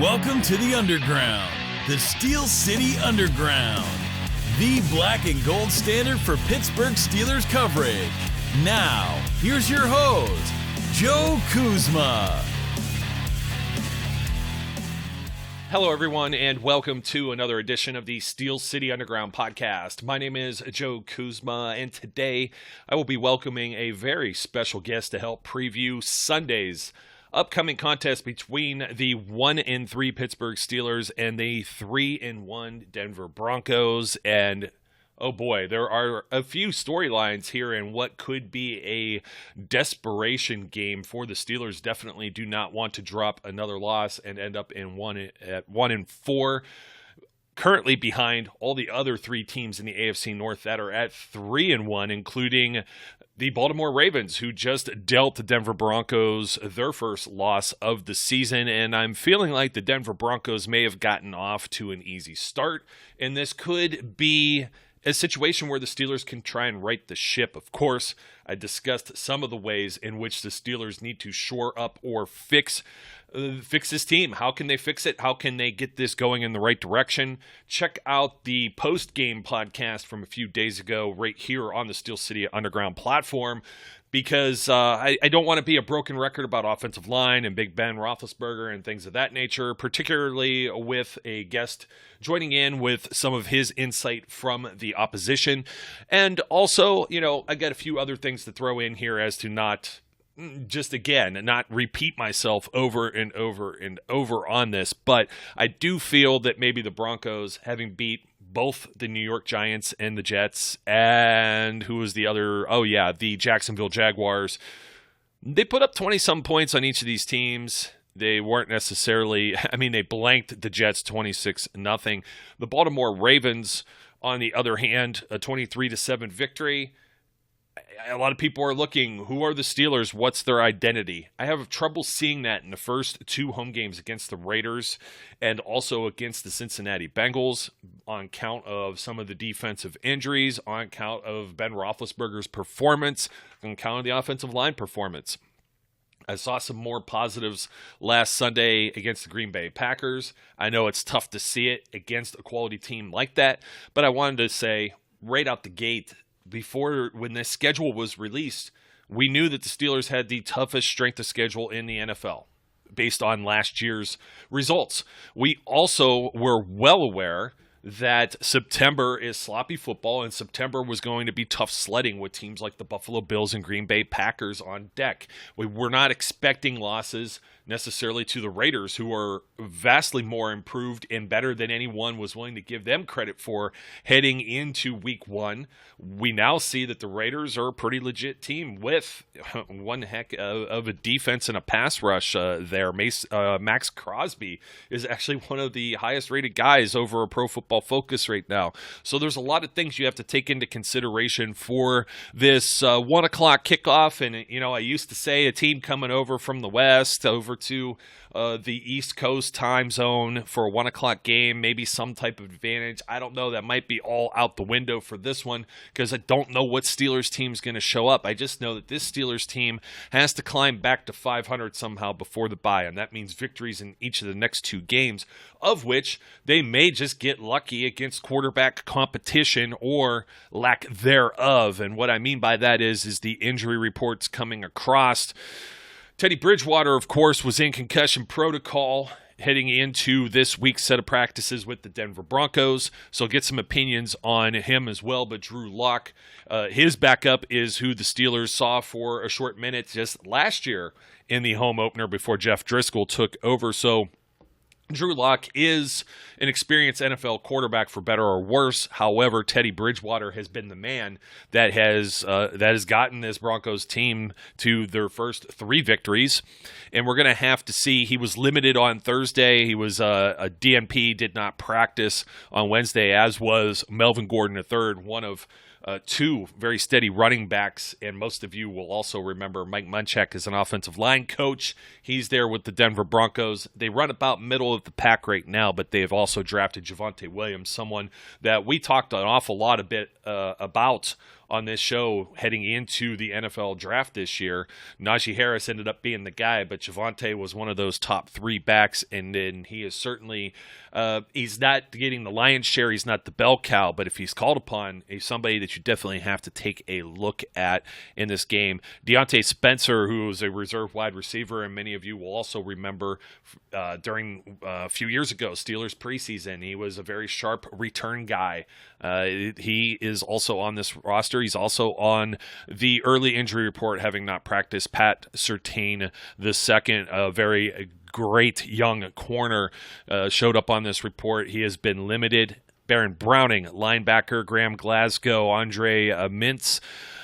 Welcome to the Underground, the Steel City Underground, the black and gold standard for Pittsburgh Steelers coverage. Now, here's your host, Joe Kuzma. Hello, everyone, and welcome to another edition of the Steel City Underground podcast. My name is Joe Kuzma, and today I will be welcoming a very special guest to help preview Sunday's upcoming contest between the 1-3 Pittsburgh Steelers and the 3-1 Denver Broncos. And oh boy, there are a few storylines here in what could be a desperation game for the Steelers. Definitely do not want to drop another loss and end up in 1-4. Currently behind all the other three teams in the AFC North that are at 3-1, including the Baltimore Ravens, who just dealt the Denver Broncos their first loss of the season. And I'm feeling like the Denver Broncos may have gotten off to an easy start, and this could be a situation where the Steelers can try and right the ship. Of course, I discussed some of the ways in which the Steelers need to shore up or fix this team. How can they fix it? How can they get this going in the right direction? Check out the post-game podcast from a few days ago right here on the Steel City Underground platform, because I don't want to be a broken record about offensive line and Big Ben Roethlisberger and things of that nature, particularly with a guest joining in with some of his insight from the opposition. And also, I got a few other things to throw in here as to not repeat myself over and over and over on this. But I do feel that maybe the Broncos, having beat both the New York Giants and the Jets, and who was the other? Oh yeah, the Jacksonville Jaguars. They put up 20-some points on each of these teams. They weren't necessarily, they blanked the Jets 26-0. The Baltimore Ravens, on the other hand, a 23-7 victory. A lot of people are looking, who are the Steelers? What's their identity? I have trouble seeing that in the first two home games against the Raiders and also against the Cincinnati Bengals, on count of some of the defensive injuries, on count of Ben Roethlisberger's performance, on count of the offensive line performance. I saw some more positives last Sunday against the Green Bay Packers. I know it's tough to see it against a quality team like that, but I wanted to say right out the gate, when the schedule was released, we knew that the Steelers had the toughest strength of schedule in the NFL based on last year's results. We also were well aware that September is sloppy football, and September was going to be tough sledding with teams like the Buffalo Bills and Green Bay Packers on deck. We were not expecting losses necessarily to the Raiders, who are vastly more improved and better than anyone was willing to give them credit for heading into week one. We now see that the Raiders are a pretty legit team with one heck of a defense and a pass rush there. Max Crosby is actually one of the highest rated guys over a Pro Football Focus right now. So there's a lot of things you have to take into consideration for this 1 o'clock kickoff. And, I used to say a team coming over from the West over to the East Coast time zone for a 1 o'clock game, maybe some type of advantage. I don't know. That might be all out the window for this one, because I don't know what Steelers team's going to show up. I just know that this Steelers team has to climb back to 500 somehow before the bye, and that means victories in each of the next two games, of which they may just get lucky against quarterback competition or lack thereof. And what I mean by that is the injury reports coming across. Teddy Bridgewater, of course, was in concussion protocol heading into this week's set of practices with the Denver Broncos, so get some opinions on him as well. But Drew Lock, his backup, is who the Steelers saw for a short minute just last year in the home opener before Jeff Driscoll took over. So Drew Lock is an experienced NFL quarterback, for better or worse. However, Teddy Bridgewater has been the man that has gotten this Broncos team to their first three victories. And we're going to have to see. He was limited on Thursday. He was a DNP, did not practice on Wednesday, as was Melvin Gordon III, one of two very steady running backs, and most of you will also remember Mike Munchak as an offensive line coach. He's there with the Denver Broncos. They run about middle of the pack right now, but they have also drafted Javonte Williams, someone that we talked an awful lot about on this show heading into the NFL draft this year. Najee Harris ended up being the guy, but Javonte was one of those top 3 backs, and then he is certainly he's not getting the lion's share. He's not the bell cow, but if he's called upon, he's somebody that you definitely have to take a look at in this game. Deontay Spencer, who is a reserve wide receiver, and many of you will also remember during a few years ago, Steelers preseason, he was a very sharp return guy. He is also on this roster. He's also on the early injury report, having not practiced. Pat Surtain II, a very great young corner, showed up on this report. He has been limited. Baron Browning, linebacker. Graham Glasgow, Andre Mintz,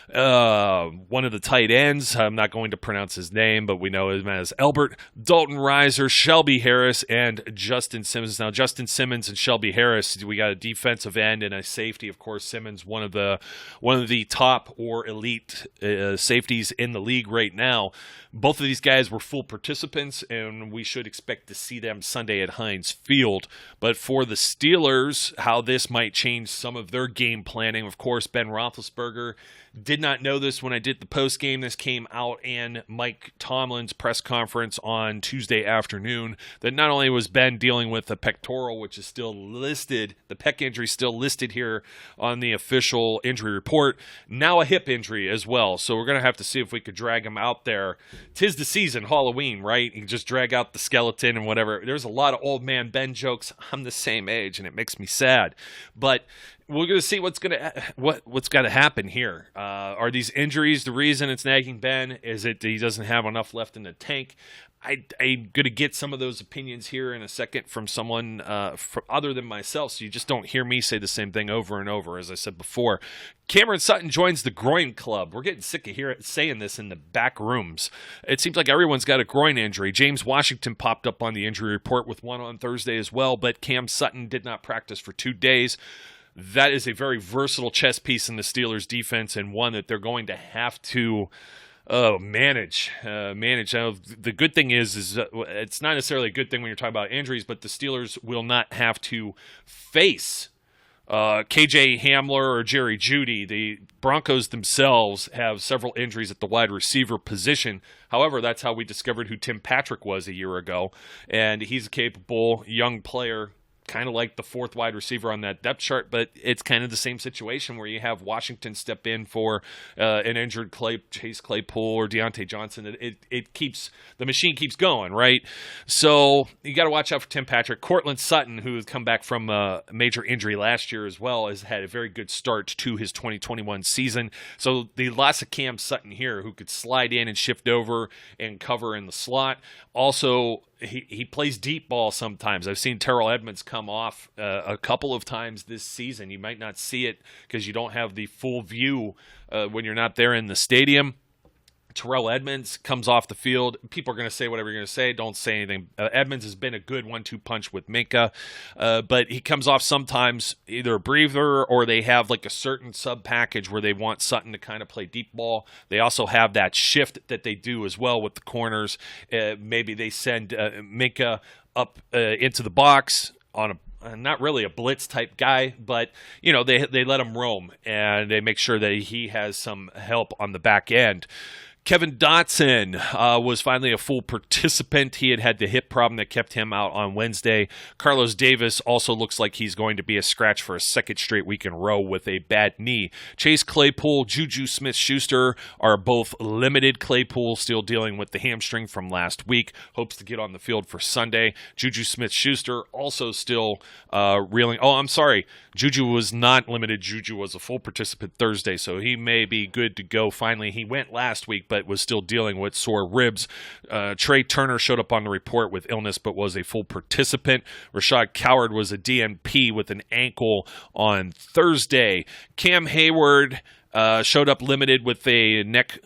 one of the tight ends. I'm not going to pronounce his name, but we know him as Albert. Dalton Reiser, Shelby Harris, and Justin Simmons. Now, Justin Simmons and Shelby Harris, we got a defensive end and a safety. Of course, Simmons, one of the top or elite safeties in the league right now. Both of these guys were full participants, and we should expect to see them Sunday at Heinz Field. But for the Steelers, how this might change some of their game planning. Of course, Ben Roethlisberger did not know this when I did the post game. This came out in Mike Tomlin's press conference on Tuesday afternoon, that not only was Ben dealing with a pectoral, which is still listed, the pec injury still listed here on the official injury report, now a hip injury as well. So we're going to have to see if we could drag him out there. 'Tis the season, Halloween, right? You can just drag out the skeleton and whatever. There's a lot of old man Ben jokes. I'm the same age, and it makes me sad. But we're going to see what's going to happen here. Are these injuries the reason it's nagging Ben? Is it he doesn't have enough left in the tank? I'm going to get some of those opinions here in a second from someone other than myself, so you just don't hear me say the same thing over and over, as I said before. Cameron Sutton joins the groin club. We're getting sick of saying this in the back rooms. It seems like everyone's got a groin injury. James Washington popped up on the injury report with one on Thursday as well, but Cam Sutton did not practice for 2 days. That is a very versatile chess piece in the Steelers' defense, and one that they're going to have to manage. Now, the good thing is it's not necessarily a good thing when you're talking about injuries, but the Steelers will not have to face KJ Hamler or Jerry Jeudy. The Broncos themselves have several injuries at the wide receiver position. However, that's how we discovered who Tim Patrick was a year ago, and he's a capable young player, kind of like the 4th wide receiver on that depth chart, but it's kind of the same situation where you have Washington step in for an injured Chase Claypool or Deontay Johnson. It keeps the machine keeps going, right? So you got to watch out for Tim Patrick. Cortland Sutton, who has come back from a major injury last year as well, has had a very good start to his 2021 season. So the loss of Cam Sutton here, who could slide in and shift over and cover in the slot. Also, he plays deep ball sometimes. I've seen Terrell Edmonds come off a couple of times this season. You might not see it because you don't have the full view when you're not there in the stadium. Terrell Edmonds comes off the field. People are going to say whatever you're going to say. Don't say anything. Edmonds has been a good 1-2 punch with Minkah, but he comes off sometimes either a breather or they have like a certain sub package where they want Sutton to kind of play deep ball. They also have that shift that they do as well with the corners. Maybe they send Minkah up into the box on a not really a blitz type guy, but you know they let him roam and they make sure that he has some help on the back end. Kevin Dotson was finally a full participant. He had the hip problem that kept him out on Wednesday. Carlos Davis also looks like he's going to be a scratch for a second straight week in a row with a bad knee. Chase Claypool, Juju Smith-Schuster are both limited. Claypool still dealing with the hamstring from last week. Hopes to get on the field for Sunday. Juju Smith-Schuster also still reeling. Oh, I'm sorry. Juju was not limited. Juju was a full participant Thursday, so he may be good to go finally. He went last week, but was still dealing with sore ribs. Trey Turner showed up on the report with illness, but was a full participant. Rashad Coward was a DNP with an ankle on Thursday. Cam Hayward showed up limited with a neck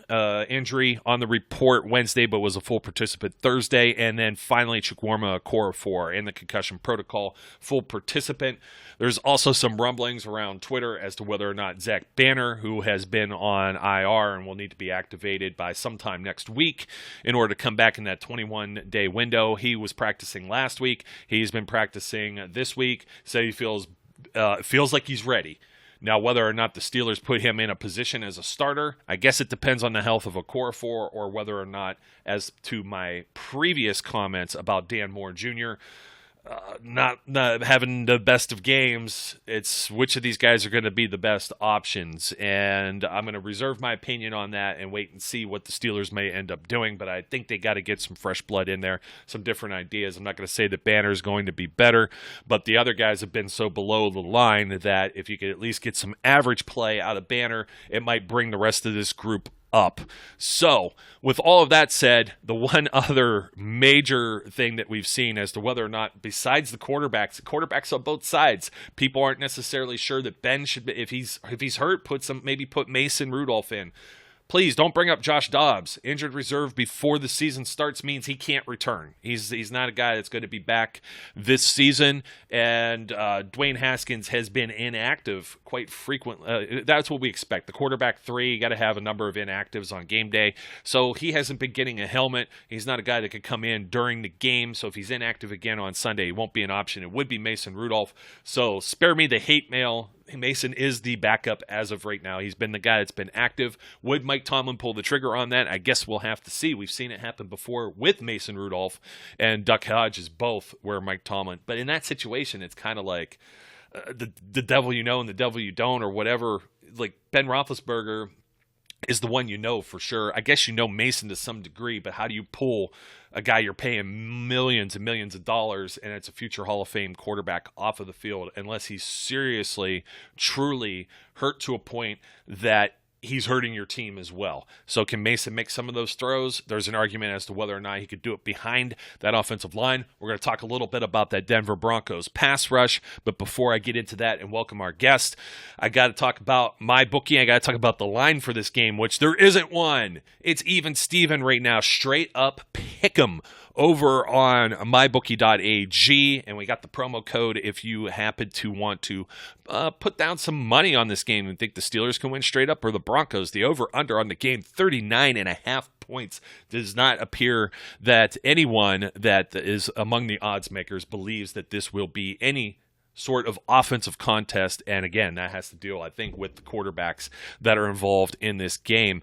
injury on the report Wednesday, but was a full participant Thursday. And then finally, Chukwuma Okorafor in the concussion protocol, full participant. There's also some rumblings around Twitter as to whether or not Zach Banner, who has been on IR and will need to be activated by sometime next week in order to come back in that 21-day window. He was practicing last week. He's been practicing this week, so he feels like he's ready. Now, whether or not the Steelers put him in a position as a starter, I guess it depends on the health of Okorafor, or whether or not, as to my previous comments about Dan Moore Jr., not having the best of games, it's which of these guys are going to be the best options. And I'm going to reserve my opinion on that and wait and see what the Steelers may end up doing. But I think they got to get some fresh blood in there, some different ideas. I'm not going to say that Banner is going to be better, but the other guys have been so below the line that if you could at least get some average play out of Banner, it might bring the rest of this group up. So, with all of that said, the one other major thing that we've seen as to whether or not, besides the quarterbacks on both sides, people aren't necessarily sure that Ben should be, if he's hurt, put Mason Rudolph in. Please don't bring up Josh Dobbs. Injured reserve before the season starts means he can't return. He's not a guy that's going to be back this season. And Dwayne Haskins has been inactive quite frequently. That's what we expect. The quarterback 3, you got to have a number of inactives on game day. So he hasn't been getting a helmet. He's not a guy that could come in during the game. So if he's inactive again on Sunday, he won't be an option. It would be Mason Rudolph. So spare me the hate mail. Mason is the backup as of right now. He's been the guy that's been active. Would Mike Tomlin pull the trigger on that? I guess we'll have to see. We've seen it happen before with Mason Rudolph and Duck Hodges, both were Mike Tomlin. But in that situation, it's kind of like the devil you know and the devil you don't, or whatever. Like Ben Roethlisberger is the one you know for sure. I guess you know Mason to some degree, but how do you pull a guy you're paying millions and millions of dollars and it's a future Hall of Fame quarterback off of the field unless he's seriously, truly hurt to a point that he's hurting your team as well? So can Mason make some of those throws? There's an argument as to whether or not he could do it behind that offensive line. We're going to talk a little bit about that Denver Broncos pass rush, but before I get into that and welcome our guest, I got to talk about my bookie. I got to talk about the line for this game, which there isn't one. It's even Steven right now, straight up pick 'em over on mybookie.ag, and we got the promo code if you happen to want to put down some money on this game and think the Steelers can win straight up or the Broncos. The over-under on the game, 39.5 points. Does not appear that anyone that is among the odds makers believes that this will be any sort of offensive contest, and again, that has to deal, I think, with the quarterbacks that are involved in this game.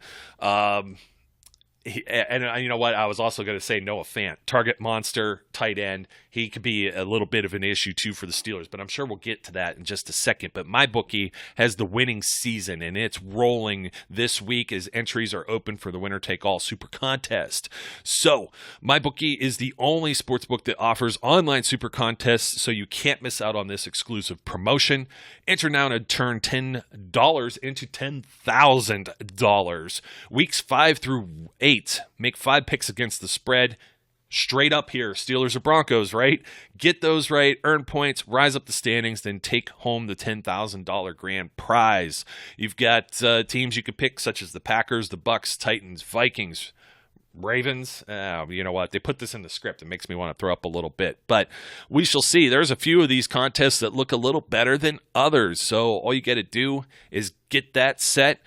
And you know what? I was also going to say Noah Fant, target monster, tight end. He could be a little bit of an issue too for the Steelers, but I'm sure we'll get to that in just a second. But MyBookie has the winning season, and it's rolling this week as entries are open for the winner-take-all Super Contest. So MyBookie is the only sportsbook that offers online Super Contests, so you can't miss out on this exclusive promotion. Enter now to turn $10 into $10,000. Weeks 5 through 8. Make 5 picks against the spread. Straight up here, Steelers or Broncos, right? Get those right, earn points, rise up the standings, then take home the $10,000 grand prize. You've got teams you could pick, such as the Packers, the Bucks, Titans, Vikings, Ravens. You know what? They put this in the script. It makes me want to throw up a little bit. But we shall see. There's a few of these contests that look a little better than others. So all you got to do is get that set.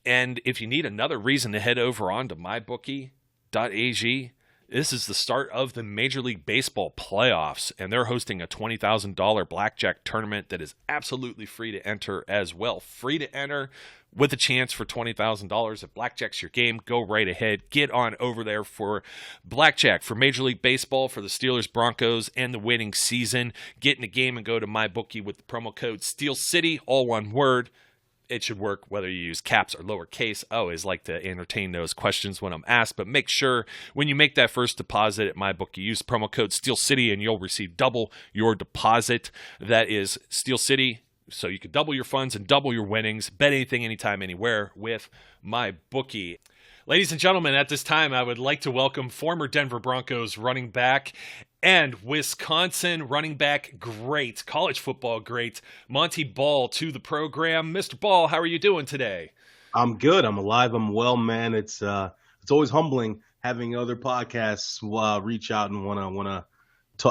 And if you need another reason to head over on to mybookie.ag, this is the start of the Major League Baseball playoffs, and they're hosting a $20,000 blackjack tournament that is absolutely free to enter as well. Free to enter with a chance for $20,000. If blackjack's your game, go right ahead. Get on over there for blackjack, for Major League Baseball, for the Steelers, Broncos, and the winning season. Get in the game and go to MyBookie with the promo code Steel City, all one word. It should work whether you use caps or lowercase. I always like to entertain those questions when I'm asked, but make sure when you make that first deposit at MyBookie, use promo code Steel City and you'll receive double your deposit. That is Steel City, so you can double your funds and double your winnings. Bet anything, anytime, anywhere with MyBookie. Ladies and gentlemen, at this time, I would like to welcome former Denver Broncos running back and Wisconsin running back great, college football great, Montee Ball to the program. Mr. Ball, how are you doing today? I'm good. I'm alive. I'm well, man. It's always humbling having other podcasts reach out and wanna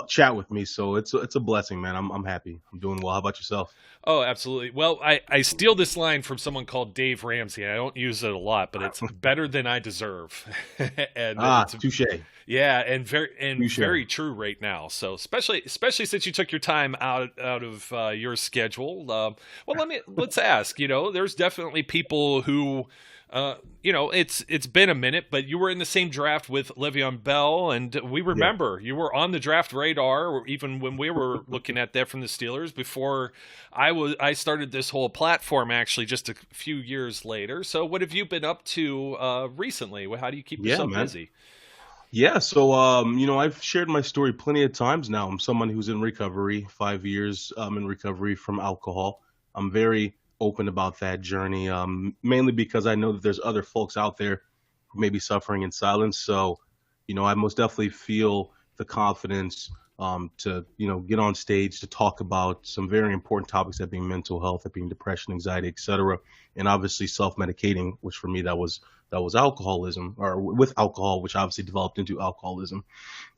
chat with me. So it's a blessing, man. I'm happy. I'm doing well. How about yourself? Oh, absolutely. Well, I steal this line from someone called Dave Ramsey. I don't use it a lot, but it's better than I deserve. And Ah, it's touche. yeah, and Touche. very true right now. So especially since you took your time out of your schedule. Well, let's ask. There's definitely people who. It's been a minute, but you were in the same draft with Le'Veon Bell, and we Yeah. remember you were on the draft radar, even when we were looking at that from the Steelers before I started this whole platform actually just a few years later. So what have you been up to recently? How do you keep Yeah, yourself man. busy? Yeah, so I've shared my story plenty of times now. I'm someone who's in recovery, 5 years in recovery from alcohol. I'm very open about that journey, mainly because I know that there's other folks out there who may be suffering in silence. So, I most definitely feel the confidence to, get on stage to talk about some very important topics, that being mental health, that being depression, anxiety, etc., and obviously self-medicating, which for me that was alcoholism, or with alcohol, which obviously developed into alcoholism.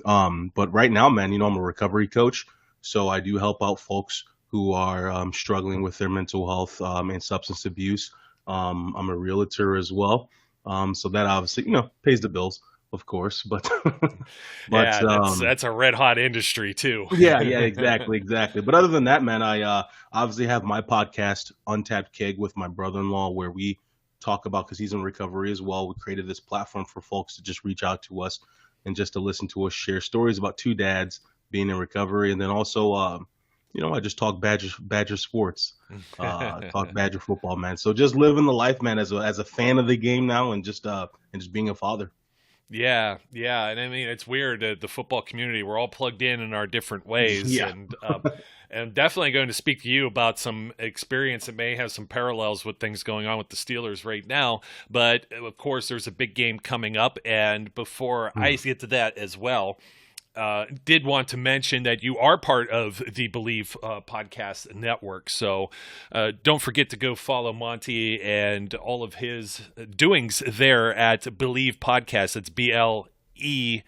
But right now, man, I'm a recovery coach, so I do help out folks who are struggling with their mental health and substance abuse. I'm a realtor as well, so that obviously, pays the bills, of course. But but Yeah, that's a red hot industry too. yeah, yeah, exactly, exactly. But other than that, man, I obviously have my podcast, Untapped Keg, with my brother-in-law, where we talk about, because he's in recovery as well. We created this platform for folks to just reach out to us and just to listen to us share stories about two dads being in recovery, and then also, I just talk Badger sports, talk Badger football, man. So just living the life, man, as a fan of the game now, and just being a father. Yeah, yeah, and I mean it's weird. The football community, we're all plugged in our different ways, Yeah. and I'm definitely going to speak to you about some experience that may have some parallels with things going on with the Steelers right now. But of course, there's a big game coming up, and before I Mm. get to that as well, did want to mention that you are part of the Believe podcast network. So don't forget to go follow Monty and all of his doings there at Believe Podcast. It's BLEAV.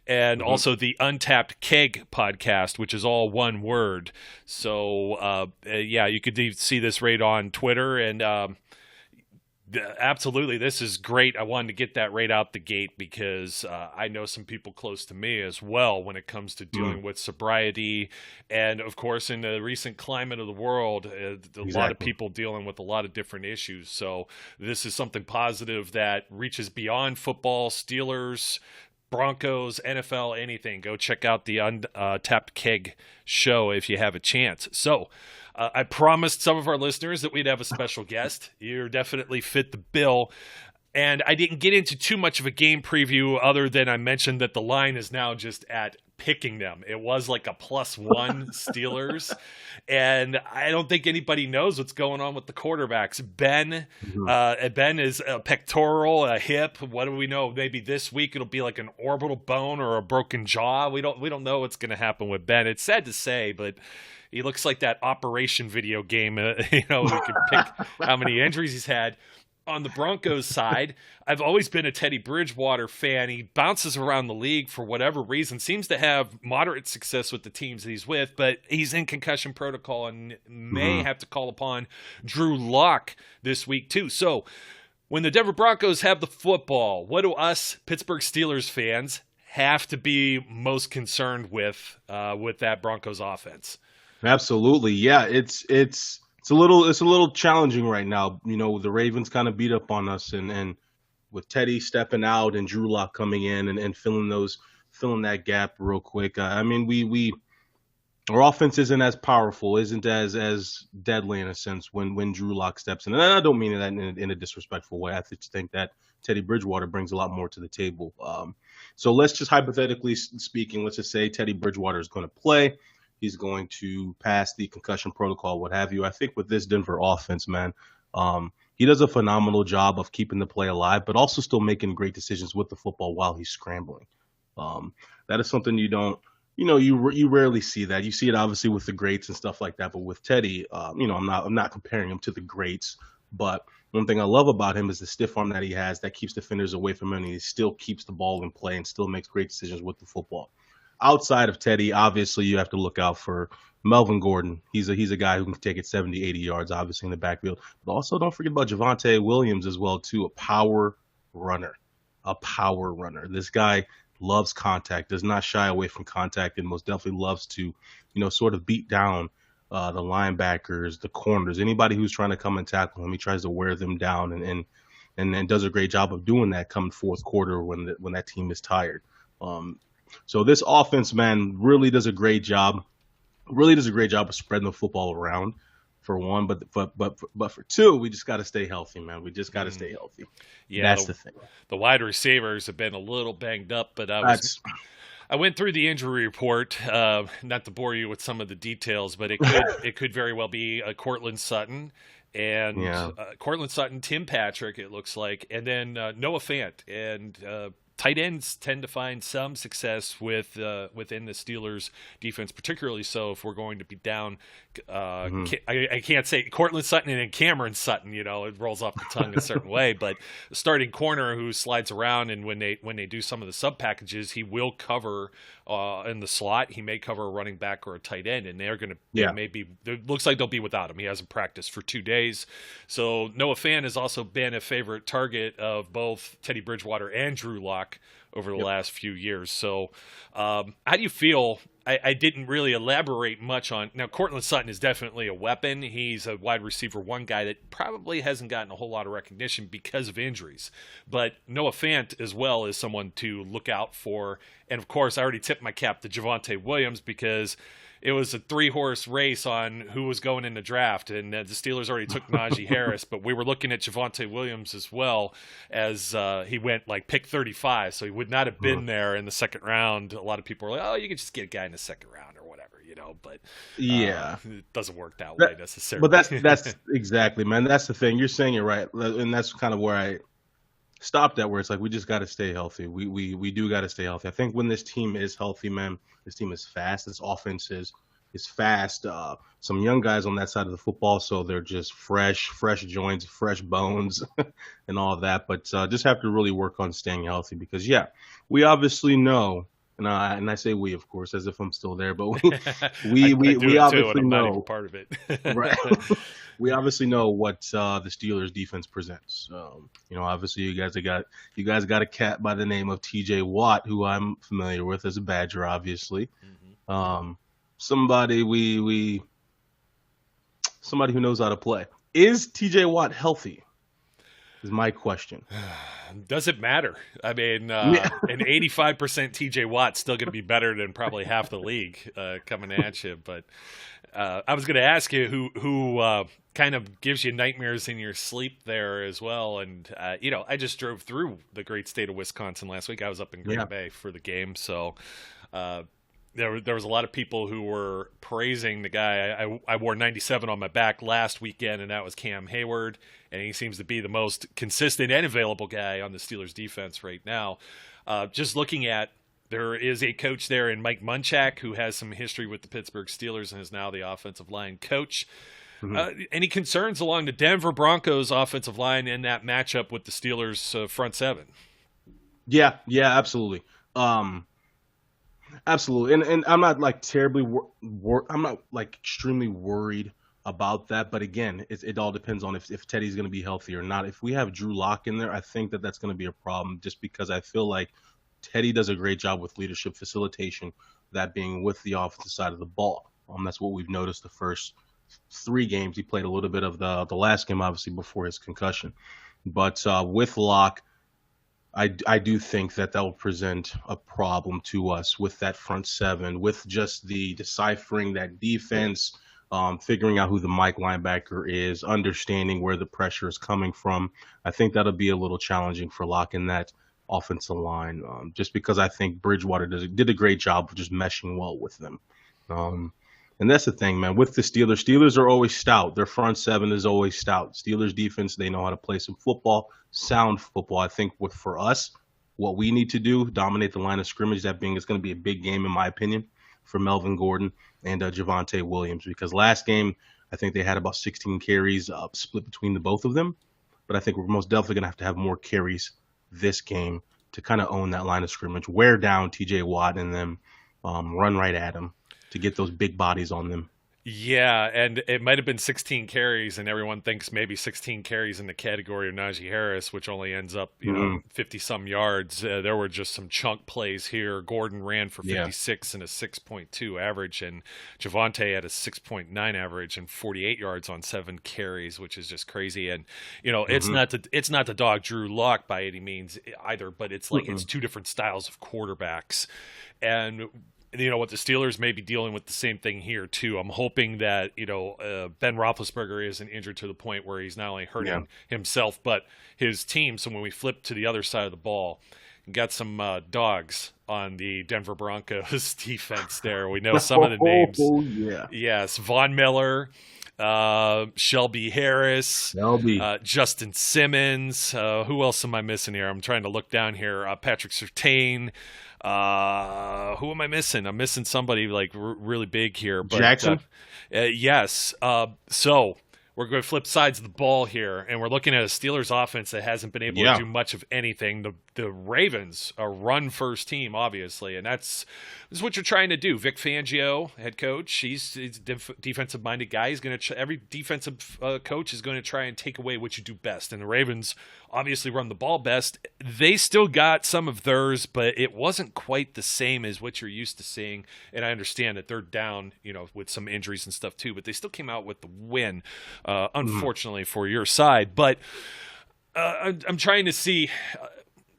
And Mhm. also the Untapped Keg podcast, which is all one word. So, yeah, you could see this right on Twitter. And absolutely, this is great. I wanted to get that right out the gate because I know some people close to me as well when it comes to Mm. dealing with sobriety, and of course, in the recent climate of the world, a lot of Exactly. people dealing with a lot of different issues. So this is something positive that reaches beyond football, Steelers, Broncos, NFL, anything. Go check out the Untapped Keg show if you have a chance. So, I promised some of our listeners that we'd have a special guest. You definitely fit the bill. And I didn't get into too much of a game preview other than I mentioned that the line is now just at picking them. It was like a +1 Steelers. And I don't think anybody knows what's going on with the quarterbacks. Mhm. Ben is a pectoral, a hip. What do we know? Maybe this week it'll be like an orbital bone or a broken jaw. We don't know what's going to happen with Ben. It's sad to say, but he looks like that Operation video game. We can pick how many injuries he's had. On the Broncos side, I've always been a Teddy Bridgewater fan. He bounces around the league for whatever reason, seems to have moderate success with the teams that he's with, but he's in concussion protocol and may Mhm. have to call upon Drew Lock this week too. So when the Denver Broncos have the football, what do us Pittsburgh Steelers fans have to be most concerned with that Broncos offense? Absolutely. Yeah, it's a little challenging right now. The Ravens kind of beat up on us, and with Teddy stepping out and Drew Lock coming in and filling that gap real quick. I mean, we our offense isn't as powerful, isn't as deadly in a sense when Drew Lock steps in. And I don't mean that in a disrespectful way. I just think that Teddy Bridgewater brings a lot more to the table. So let's just hypothetically speaking, let's just say Teddy Bridgewater is going to play. He's going to pass the concussion protocol, what have you. I think with this Denver offense, man, he does a phenomenal job of keeping the play alive, but also still making great decisions with the football while he's scrambling. That is something you don't, you rarely see that. You see it obviously with the greats and stuff like that, but with Teddy, I'm not comparing him to the greats, but one thing I love about him is the stiff arm that he has that keeps defenders away from him, and he still keeps the ball in play and still makes great decisions with the football. outside of Teddy, obviously you have to look out for Melvin Gordon. He's a guy who can take it 70, 80 yards, obviously in the backfield. But also don't forget about Javonte Williams as well too, a power runner, a power runner. This guy loves contact, does not shy away from contact, and most definitely loves to, sort of beat down the linebackers, the corners, anybody who's trying to come and tackle him. He tries to wear them down and does a great job of doing that come fourth quarter when that team is tired. So this offense, man, really does a great job. Really does a great job of spreading the football around, for one, but for two, we just got to stay healthy, man. We just got to stay healthy. Yeah, that's the thing. The wide receivers have been a little banged up, but I went through the injury report. Not to bore you with some of the details, but it could very well be Courtland Sutton. And Courtland Sutton, Tim Patrick, it looks like, and then Noah Fant. And tight ends tend to find some success within the Steelers defense, particularly so if we're going to be down. I can't say Courtland Sutton and then Cameron Sutton. It rolls off the tongue a certain way, but starting corner who slides around, and when they do some of the sub packages, he will cover in the slot. He may cover a running back or a tight end, and they're going to maybe. It looks like they'll be without him. He hasn't practiced for 2 days, so Noah Fant has also been a favorite target of both Teddy Bridgewater and Drew Lock over the last few years. So how do you feel? I didn't really elaborate much on. Now, Courtland Sutton is definitely a weapon. He's a wide receiver one guy that probably hasn't gotten a whole lot of recognition because of injuries. But Noah Fant as well is someone to look out for. And, of course, I already tipped my cap to Javonte Williams because it was a 3-horse race on who was going in the draft, and the Steelers already took Najee Harris, but we were looking at Javonte Williams as well, as he went like pick 35, so he would not have been there in the second round. A lot of people were like, oh, you could just get a guy in the second round or whatever, but it doesn't work that way necessarily. But that's exactly, man. That's the thing. You're saying it right, and that's kind of where I stopped at, where it's like we just got to stay healthy. We do got to stay healthy. I think when this team is healthy, man, this team is fast. This offense is fast. Some young guys on that side of the football, so they're just fresh joints, fresh bones, and all of that. But just have to really work on staying healthy because, we obviously know, and I say we, of course, as if I'm still there, but we obviously know part of it, right? We obviously know what the Steelers defense presents. Obviously you guys got a cat by the name of TJ Watt, who I'm familiar with as a Badger, obviously. Somebody somebody who knows how to play. Is TJ Watt healthy? Is my question. Does it matter? I mean, an 85% TJ Watt's still going to be better than probably half the league coming at you. But I was going to ask you who kind of gives you nightmares in your sleep there as well. And, I just drove through the great state of Wisconsin last week. I was up in Green Bay for the game. So there was a lot of people who were praising the guy. I wore 97 on my back last weekend, and that was Cam Hayward. And he seems to be the most consistent and available guy on the Steelers defense right now. Just looking at, there is a coach there in Mike Munchak who has some history with the Pittsburgh Steelers and is now the offensive line coach. Any concerns along the Denver Broncos offensive line in that matchup with the Steelers front seven? Yeah, absolutely. Absolutely. And I'm not like terribly I'm not like extremely worried about that. But again, it all depends on if Teddy's going to be healthy or not. If we have Drew Lock in there, I think that's going to be a problem just because I feel like Teddy does a great job with leadership facilitation, that being with the offensive side of the ball. That's what we've noticed the first 3 games. He played a little bit of the last game, obviously, before his concussion. But with Lock, I do think that will present a problem to us with that front seven, with just the deciphering that defense, figuring out who the Mike linebacker is, understanding where the pressure is coming from. I think that'll be a little challenging for Lock in that offensive line, just because I think Bridgewater did a great job of just meshing well with them. And that's the thing, man, with the Steelers are always stout. Their front seven is always stout. Steelers defense, they know how to play some football, sound football. I think for us, what we need to do, dominate the line of scrimmage, that being it's going to be a big game, in my opinion, for Melvin Gordon and Javonte Williams, because last game, I think they had about 16 carries split between the both of them. But I think we're most definitely going to have more carries this game to kind of own that line of scrimmage, wear down TJ Watt and them, run right at them to get those big bodies on them. Yeah, and it might have been 16 carries, and everyone thinks maybe 16 carries in the category of Najee Harris, which only ends up, Hmm. 50 some yards. There were just some chunk plays here. Gordon ran for Yeah. 56 and a 6.2 average, and Javante had a 6.9 average and 48 yards on 7 carries, which is just crazy. And Hmm. it's not the dog Drew Lock by any means either, but it's like it's Mm-mm. two different styles of quarterbacks, and what the Steelers may be dealing with the same thing here too. I'm hoping that Ben Roethlisberger isn't injured to the point where he's not only Yeah. hurting himself but his team. So when we flip to the other side of the ball, got some dogs on the Denver Broncos defense. There, we know some of the names. Oh yeah. Yes, Von Miller, Shelby Harris, Shelby. Justin Simmons. Who else am I missing here? I'm trying to look down here. Patrick Surtain. Who am I missing? I'm missing somebody like really big here. But Jackson. yes. So we're going to flip sides of the ball here, and we're looking at a Steelers offense that hasn't been able Yeah. to do much of anything. The Ravens are run first team, obviously, and this is what you're trying to do. Vic Fangio, head coach, he's a defensive minded guy. He's going to every defensive coach is going to try and take away what you do best, and the Ravens obviously run the ball best. They still got some of theirs, but it wasn't quite the same as what you're used to seeing. And I understand that they're down, with some injuries and stuff too, but they still came out with the win, unfortunately for your side. But I'm trying to see.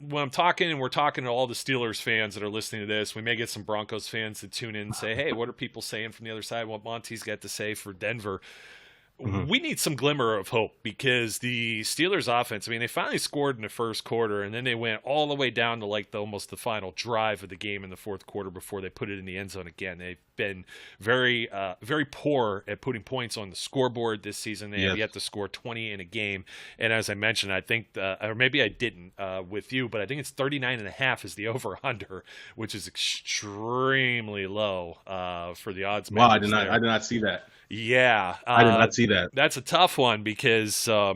When I'm talking, and we're talking to all the Steelers fans that are listening to this, we may get some Broncos fans to tune in and say, hey, what are people saying from the other side? What Monty's got to say for Denver? Mhm. We need some glimmer of hope because the Steelers offense, I mean, they finally scored in the first quarter, and then they went all the way down to like almost the final drive of the game in the fourth quarter before they put it in the end zone again. They've been very, very poor at putting points on the scoreboard this season. They have Yes. yet to score 20 in a game. And as I mentioned, I think, or maybe I didn't with you, but I think it's 39.5 is the over-under, which is extremely low for the odds Wow, makers I there. did not see that. Yeah, I did not see that. that's a tough one because how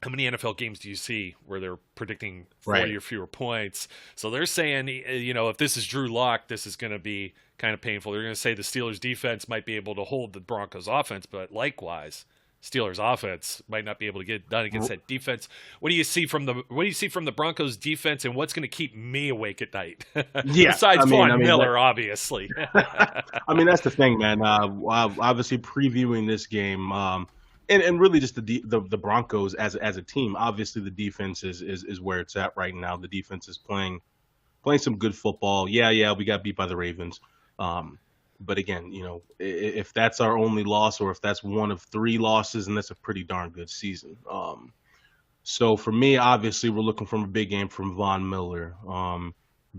many NFL games do you see where they're predicting 40 Right. or fewer points? So they're saying, if this is Drew Lock, this is going to be kind of painful. They're going to say the Steelers defense might be able to hold the Broncos offense, but likewise, Steelers offense might not be able to get it done against that defense. What do you see from the Broncos defense, and what's going to keep me awake at night? Yeah, Besides I mean, Von Miller, obviously. I mean, that's the thing, man. Obviously, previewing this game, and really just the Broncos as a team. Obviously, the defense is where it's at right now. The defense is playing some good football. Yeah, we got beat by the Ravens. But again, if that's our only loss, or if that's one of 3 losses, and that's a pretty darn good season. So for me, obviously, we're looking for a big game from Von Miller.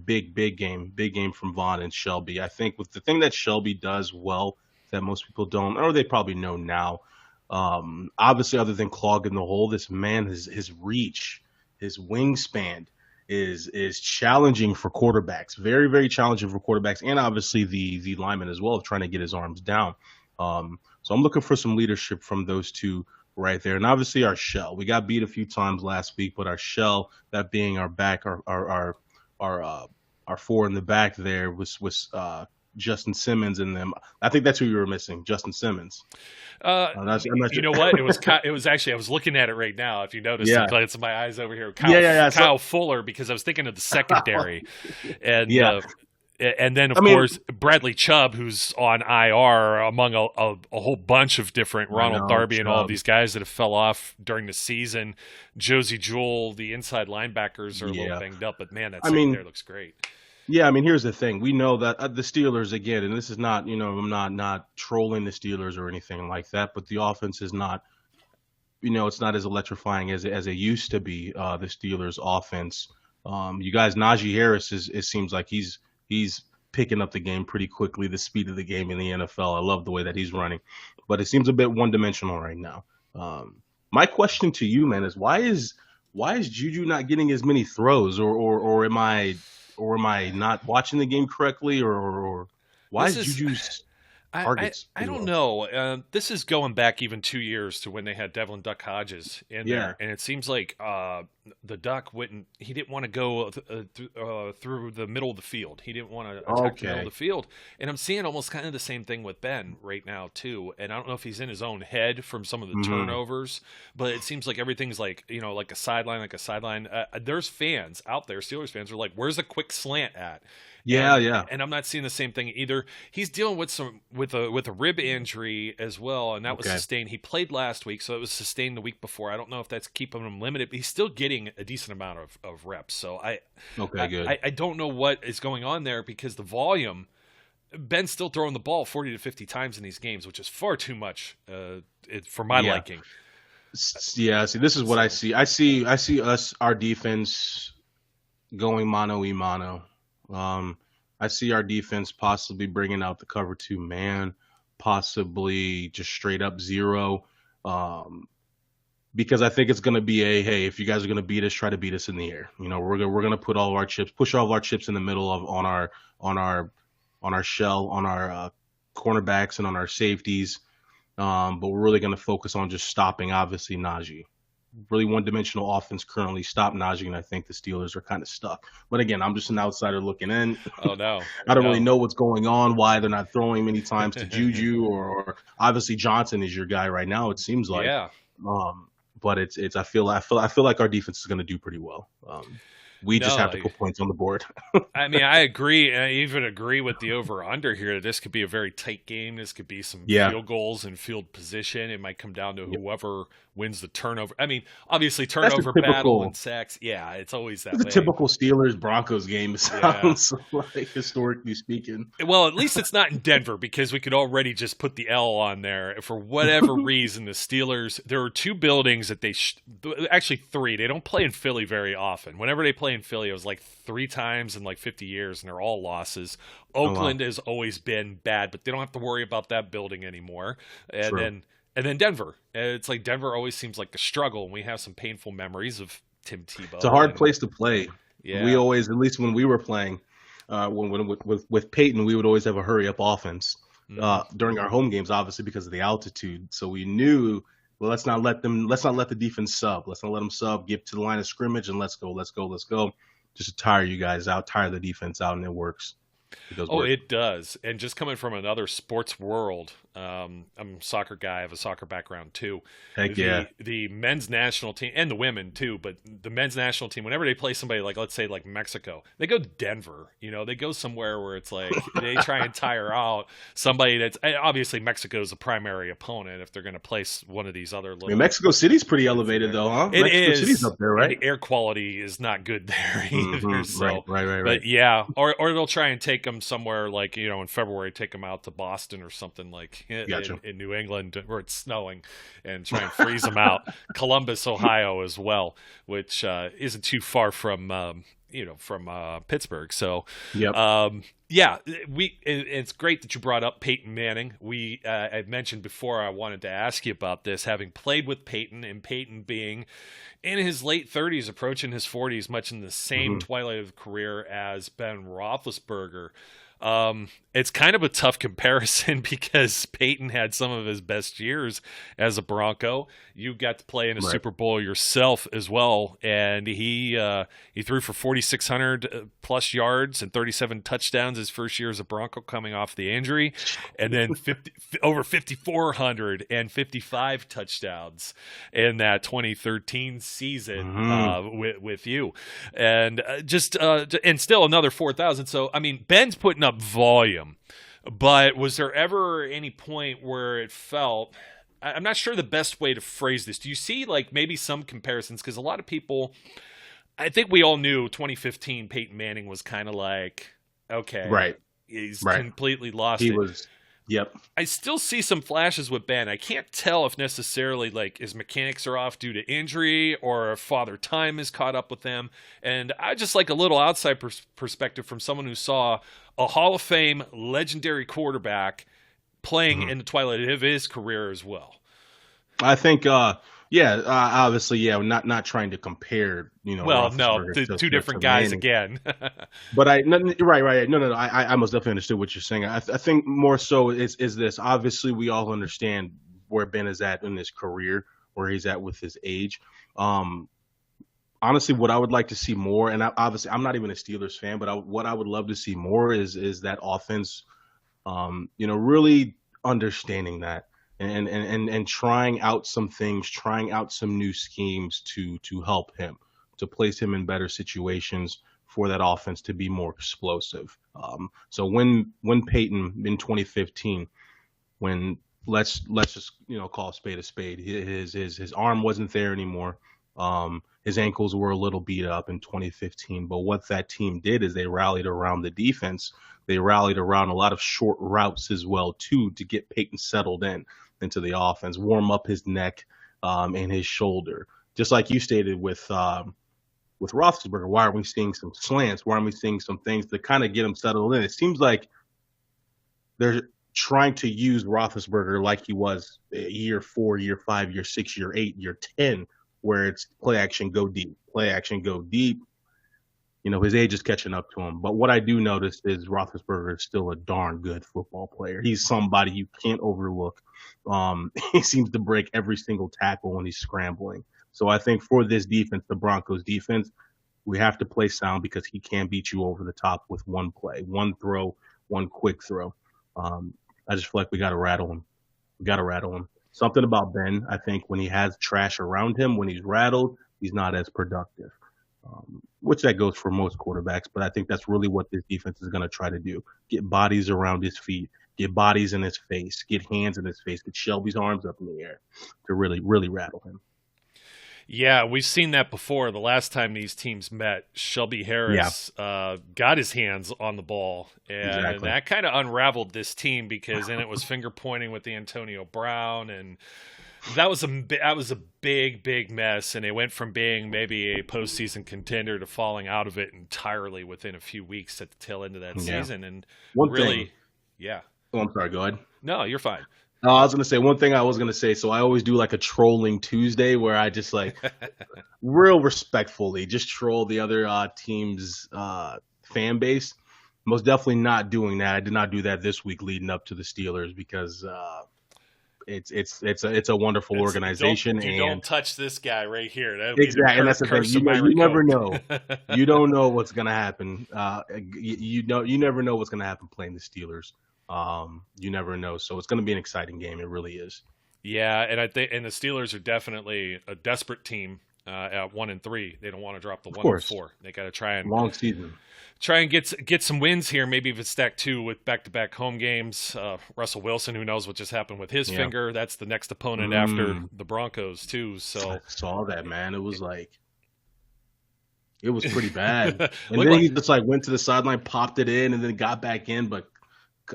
Big game from Von and Shelby. I think with the thing that Shelby does well that most people don't, or they probably know now, obviously other than clogging the hole, this man, his reach, his wingspan is challenging for quarterbacks. Very, very challenging for quarterbacks, and obviously the linemen as well, trying to get his arms down. So I'm looking for some leadership from those two right there, and obviously our shell. We got beat a few times last week, but our shell, that being our back, our 4 in the back there was Justin Simmons in them. I think that's who you were missing, Justin Simmons. I'm not You sure. know what? It was actually, I was looking at it right now. If you notice, Yeah. I'm glancing my eyes over here. Yeah. So- Kyle Fuller, because I was thinking of the secondary, and Yeah. and then of I mean- course Bradley Chubb, who's on IR among a whole bunch of different Ronald know, Darby and all of Chubb. these guys that have fell off during the season. Josie Jewell, the inside linebackers are a little Yeah. banged up, but man, that I mean- secondary looks great. Yeah, I mean, here's the thing. We know that the Steelers, again, and this is not, I'm not trolling the Steelers or anything like that, but the offense is not, it's not as electrifying as it used to be. The Steelers' offense. You guys, Najee Harris it seems like he's picking up the game pretty quickly. The speed of the game in the NFL. I love the way that he's running, but it seems a bit one-dimensional right now. My question to you, man, is why is Juju not getting as many throws, or am I not watching the game correctly, or why This is is- Juju? targets. I don't know. This is going back even 2 years to when they had Devlin Duck Hodges in there, and it seems like the Duck he didn't want to go through the middle of the field. He didn't want to attack the middle of the field, and I'm seeing almost kind of the same thing with Ben right now too. And I don't know if he's in his own head from some of the turnovers, but it seems like everything's like like a sideline, there's fans out there, Steelers fans are like, "Where's the quick slant at?" Yeah. And I'm not seeing the same thing either. He's dealing with a rib injury as well, and that was sustained. He played last week, so it was sustained the week before. I don't know if that's keeping him limited, but he's still getting a decent amount of reps. So I don't know what is going on there because the volume. Ben's still throwing the ball 40 to 50 times in these games, which is far too much for my liking. Yeah, see, this is what I see. I see our defense going mano-a-mano. I see our defense possibly bringing out the cover 2 man, possibly just straight up zero, because I think it's going to be hey, if you guys are going to beat us, try to beat us in the air. We're going to push all of our chips in the middle on our shell, on our cornerbacks and on our safeties, but we're really going to focus on just stopping, obviously, Najee. Really one-dimensional offense currently. Stop Najee, and I think the Steelers are kind of stuck. But again, I'm just an outsider looking in. Oh, no. I don't really know what's going on, why they're not throwing many times to Juju, or obviously Johnson is your guy right now, it seems like. Yeah. But I feel like our defense is going to do pretty well. We just have to put points on the board. I mean, I agree. I even agree with the over-under here. This could be a very tight game. This could be some field goals and field position. It might come down to whoever wins the turnover. I mean, obviously, turnover battle and sacks. Yeah, it's always that way. It's a typical Steelers-Broncos game, it sounds like, historically speaking. Well, at least it's not in Denver because we could already just put the L on there. For whatever reason, the Steelers, there are 2 buildings that actually 3. They don't play in Philly very often. Whenever they play in Philly, it was like 3 times in like 50 years, and they're all losses. Oakland has always been bad, but they don't have to worry about that building anymore. And then Denver. It's like Denver always seems like a struggle, and we have some painful memories of Tim Tebow. It's a hard place to play. Yeah. We always, at least when we were playing, with Peyton, we would always have a hurry-up offense during our home games, obviously because of the altitude. So we knew, well, let's not let the defense sub. Let's not let them sub, get to the line of scrimmage, and let's go. Just to tire you guys out, tire the defense out, and it works. It does. And just coming from another sports world, I'm a soccer guy. I have a soccer background too. Heck yeah. The men's national team and the women too, but the men's national team, whenever they play somebody like, let's say like Mexico, they go to Denver. They go somewhere where it's like they try and tire out somebody that's obviously Mexico is a primary opponent if they're going to place one of these other little. Mexico City's pretty elevated though, huh? Mexico City's up there, right? The air quality is not good there either. Mm-hmm. So, right. But yeah, or they'll try and take them somewhere like in February, take them out to Boston or something like in New England where it's snowing, and try and freeze them out. Columbus, Ohio, as well, which isn't too far from Pittsburgh. So it's great that you brought up Peyton Manning. I mentioned before I wanted to ask you about this, having played with Peyton, and Peyton being in his late 30s, approaching his 40s, much in the same twilight of career as Ben Roethlisberger. It's kind of a tough comparison because Peyton had some of his best years as a Bronco. You got to play in a Super Bowl yourself as well, and he threw for 4,600 plus yards and 37 touchdowns his first year as a Bronco, coming off the injury, and then over 5,455 touchdowns in that 2013 season with you, and and still another 4,000. So I mean, Ben's putting up volume, but was there ever any point where it felt, I'm not sure the best way to phrase this, do you see like maybe some comparisons, because a lot of people, I think we all knew 2015 Peyton Manning was kind of like, okay, he's completely lost it. Yep. I still see some flashes with Ben. I can't tell if necessarily like his mechanics are off due to injury or if Father Time has caught up with him. And I just like a little outside perspective from someone who saw a Hall of Fame legendary quarterback playing in the twilight of his career as well. I think, Yeah, obviously, yeah. Not trying to compare, Well, no, Roethlisberger the two to different guys Manning. again. But no, right. No, no. I most definitely understood what you're saying. I think more so is this. Obviously, we all understand where Ben is at in his career, where he's at with his age. Um, Honestly, what I would like to see more, and obviously, I'm not even a Steelers fan, but what I would love to see more is that offense. Really understanding that and trying out some things, trying out some new schemes to help him, to place him in better situations for that offense to be more explosive. So when Peyton in 2015, when let's just call a spade, his arm wasn't there anymore. His ankles were a little beat up in 2015, but what that team did is they rallied around the defense. They rallied around a lot of short routes as well too to get Peyton settled into the offense, warm up his neck and his shoulder. Just like you stated with Roethlisberger, why aren't we seeing some slants? Why aren't we seeing some things to kind of get him settled in? It seems like they're trying to use Roethlisberger like he was year 4, year 5, year 6, year 8, year 10, where it's play action, go deep, play action, go deep. His age is catching up to him. But what I do notice is Roethlisberger is still a darn good football player. He's somebody you can't overlook. He seems to break every single tackle when he's scrambling. So I think for this defense, the Broncos defense, we have to play sound because he can beat you over the top with one play, one throw, one quick throw. I just feel like we got to rattle him. We got to rattle him. Something about Ben, I think when he has trash around him, when he's rattled, he's not as productive, which that goes for most quarterbacks. But I think that's really what this defense is going to try to do. Get bodies around his feet, get bodies in his face, get hands in his face, get Shelby's arms up in the air to really, really rattle him. Yeah, we've seen that before. The last time these teams met, Shelby Harris got his hands on the ball, and Exactly. that kind of unraveled this team because then it was finger pointing with the Antonio Brown, and that was a big mess. And they went from being maybe a postseason contender to falling out of it entirely within a few weeks at the tail end of that season. And One really, thing. yeah. Oh, I'm sorry. Go ahead. No, you're fine. I was going to say one thing I was going to say. So I always do like a trolling Tuesday where I just like real respectfully just troll the other team's fan base. Most definitely not doing that. I did not do that this week leading up to the Steelers because it's a wonderful organization. Don't touch this guy right here. Exactly, and that's the thing. You never know. You don't know what's going to happen. You never know what's going to happen playing the Steelers. You never know. So it's going to be an exciting game. It really is. Yeah, and I think the Steelers are definitely a desperate team at 1-3. They don't want to drop the 1-4. They got to try and long season. Try and get some wins here. Maybe if it's stacked 2 with back-to-back home games. Russell Wilson, who knows what just happened with his finger? That's the next opponent after the Broncos too. So I saw that, man. It was pretty bad. And then he just like went to the sideline, popped it in, and then got back in, but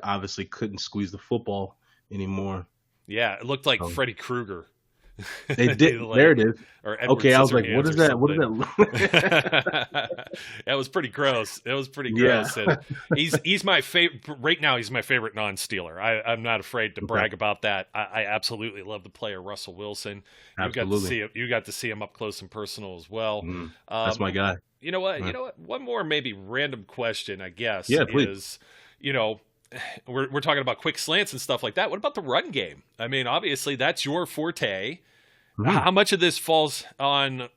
obviously couldn't squeeze the football anymore. Yeah, it looked like Freddy Krueger. They did. There it is. Okay, I was like, what is that? What is that? That was pretty gross. It was pretty gross. Yeah. And he's my favorite right now. He's my favorite non-Steeler. I'm not afraid to brag about that. I absolutely love the player Russell Wilson. Absolutely. You got to see him up close and personal as well. That's my guy. You know what? One more maybe random question, I guess. Yeah, please. Is we're talking about quick slants and stuff like that. What about the run game? I mean, obviously that's your forte. Mm-hmm. How much of this falls on?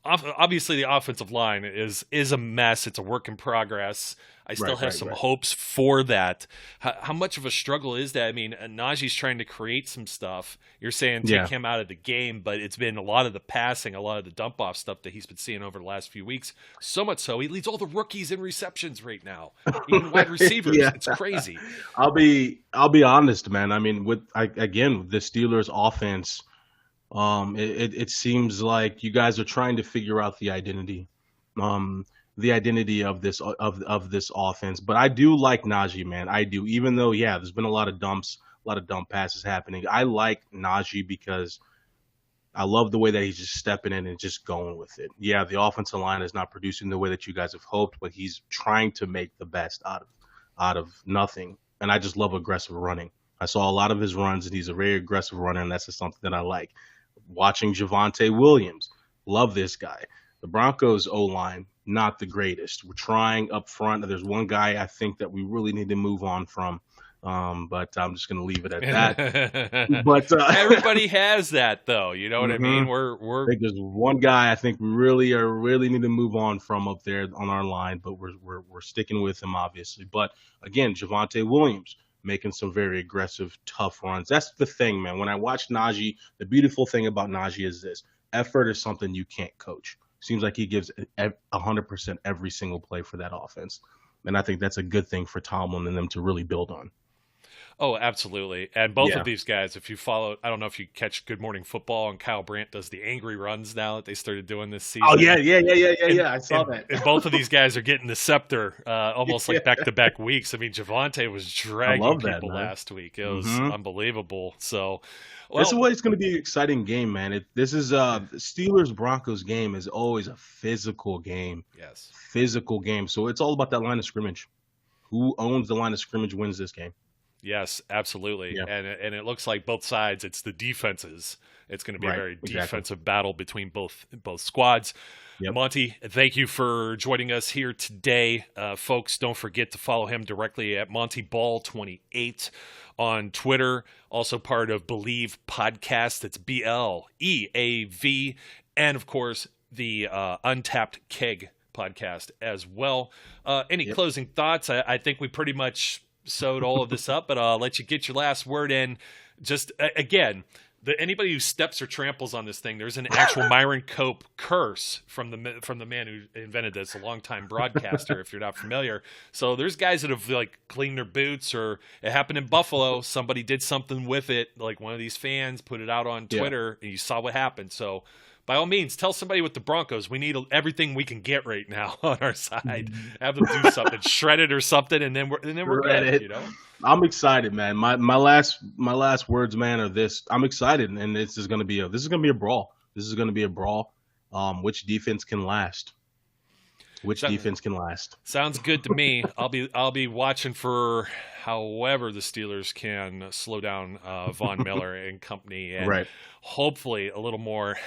Obviously, the offensive line is a mess. It's a work in progress. I still have some hopes for that. How much of a struggle is that? I mean, Najee's trying to create some stuff. You're saying take him out of the game, but it's been a lot of the passing, a lot of the dump off stuff that he's been seeing over the last few weeks. So much so, he leads all the rookies in receptions right now, even wide receivers. It's crazy. I'll be honest, man. I mean, with the Steelers' offense. It seems like you guys are trying to figure out the identity of this offense. But I do like Najee, man. I do, even though there's been a lot of dump passes happening. I like Najee because I love the way that he's just stepping in and just going with it. Yeah, the offensive line is not producing the way that you guys have hoped, but he's trying to make the best out of nothing. And I just love aggressive running. I saw a lot of his runs, and he's a very aggressive runner, and that's just something that I like. watching Javonte Williams. Love this guy. The Broncos O-line, not the greatest. We're trying up front. There's one guy I think that we really need to move on from. But I'm just going to leave it at that. But everybody has that, though. You know what I mean? I think there's one guy I think we really need to move on from up there on our line, but we're sticking with him, obviously. But again, Javonte Williams making some very aggressive, tough runs. That's the thing, man. When I watch Najee, the beautiful thing about Najee is this: effort is something you can't coach. Seems like he gives 100% every single play for that offense, and I think that's a good thing for Tomlin and them to really build on. Oh, absolutely. And both of these guys, if you follow, I don't know if you catch Good Morning Football, and Kyle Brandt does the angry runs now that they started doing this season. Oh, yeah. I saw that. And both of these guys are getting the scepter almost like back-to-back weeks. I mean, Javonte was dragging people last week. It was unbelievable. So, this is why it's going to be an exciting game, man. This is Steelers-Broncos game is always a physical game. Yes. Physical game. So it's all about that line of scrimmage. Who owns the line of scrimmage wins this game. Yes, absolutely. Yeah. And it looks like both sides, it's the defenses. It's going to be a very defensive battle between both squads. Yep. Monty, thank you for joining us here today. Folks, don't forget to follow him directly at MontyBall28 on Twitter. Also part of Believe Podcast. That's BLEAV. And, of course, the Untapped Keg podcast as well. Any closing thoughts? I think we pretty much sewed all of this up, but I'll let you get your last word in. Just again, anybody who steps or tramples on this thing, there's an actual Myron Cope curse from the man who invented this, a longtime broadcaster, if you're not familiar. So there's guys that have like cleaned their boots, or it happened in Buffalo. Somebody did something with it, like one of these fans put it out on Twitter, and you saw what happened. So by all means, tell somebody with the Broncos we need everything we can get right now on our side. Have them do something, shred it or something, and then we're good. You know, I'm excited, man. My last words, man, are this: I'm excited, and this is gonna be a brawl. This is gonna be a brawl. Which defense can last? Defense can last? Sounds good to me. I'll be watching for however the Steelers can slow down Von Miller and company, and hopefully a little more.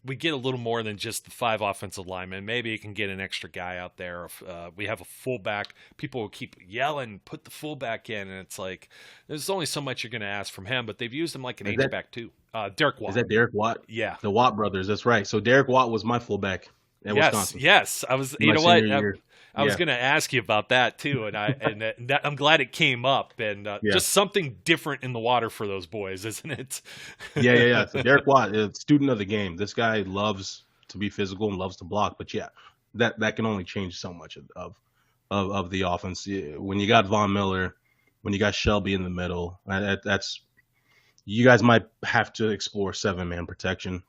We get a little more than just the 5 offensive linemen. Maybe you can get an extra guy out there. If we have a fullback, people will keep yelling, put the fullback in, and it's like there's only so much you're going to ask from him. But they've used him like an H-back too. Derek Watt. Is that Derek Watt? Yeah, the Watt brothers. That's right. So Derek Watt was my fullback at Wisconsin. Yes. I was. You know what? I was going to ask you about that too, and I'm glad it came up, and just something different in the water for those boys, isn't it? Yeah. So Derek Watt, a student of the game. This guy loves to be physical and loves to block, but that can only change so much of the offense. When you got Von Miller, when you got Shelby in the middle, that's you guys might have to explore 7-man protection.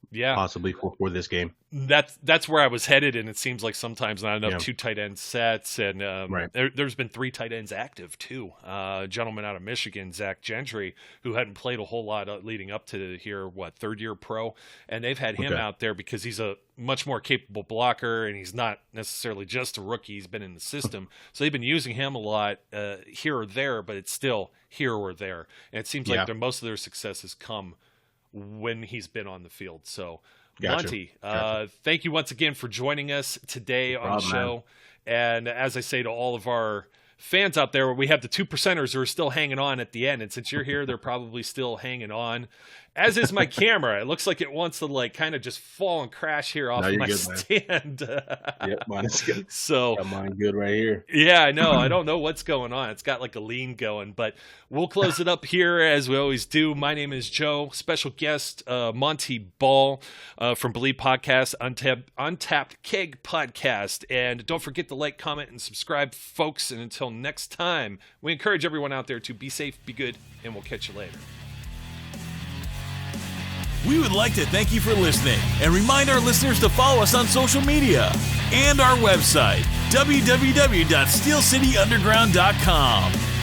Yeah, possibly for this game. That's where I was headed, and it seems like sometimes not enough 2 tight end sets, and there's been 3 tight ends active too. A gentleman out of Michigan, Zach Gentry, who hadn't played a whole lot leading up to here, 3rd year pro, and they've had him out there because he's a much more capable blocker, and he's not necessarily just a rookie. He's been in the system, so they've been using him a lot here or there, but it's still here or there, and it seems like most of their success has come when he's been on the field. So Monty, thank you once again for joining us today on the show. Man. And as I say to all of our fans out there, we have the 2%ers who are still hanging on at the end. And since you're here, they're probably still hanging on, as is my camera. It looks like it wants to kind of just fall and crash here off my stand. Yep, mine is good. So mine good right here. Yeah, I know. I don't know what's going on. It's got like a lean going, but we'll close it up here as we always do. My name is Joe. Special guest, Monty Ball from Believe Podcast, Untapped Keg Podcast. And don't forget to like, comment, and subscribe, folks. And until next time, we encourage everyone out there to be safe, be good, and we'll catch you later. We would like to thank you for listening and remind our listeners to follow us on social media and our website, www.steelcityunderground.com.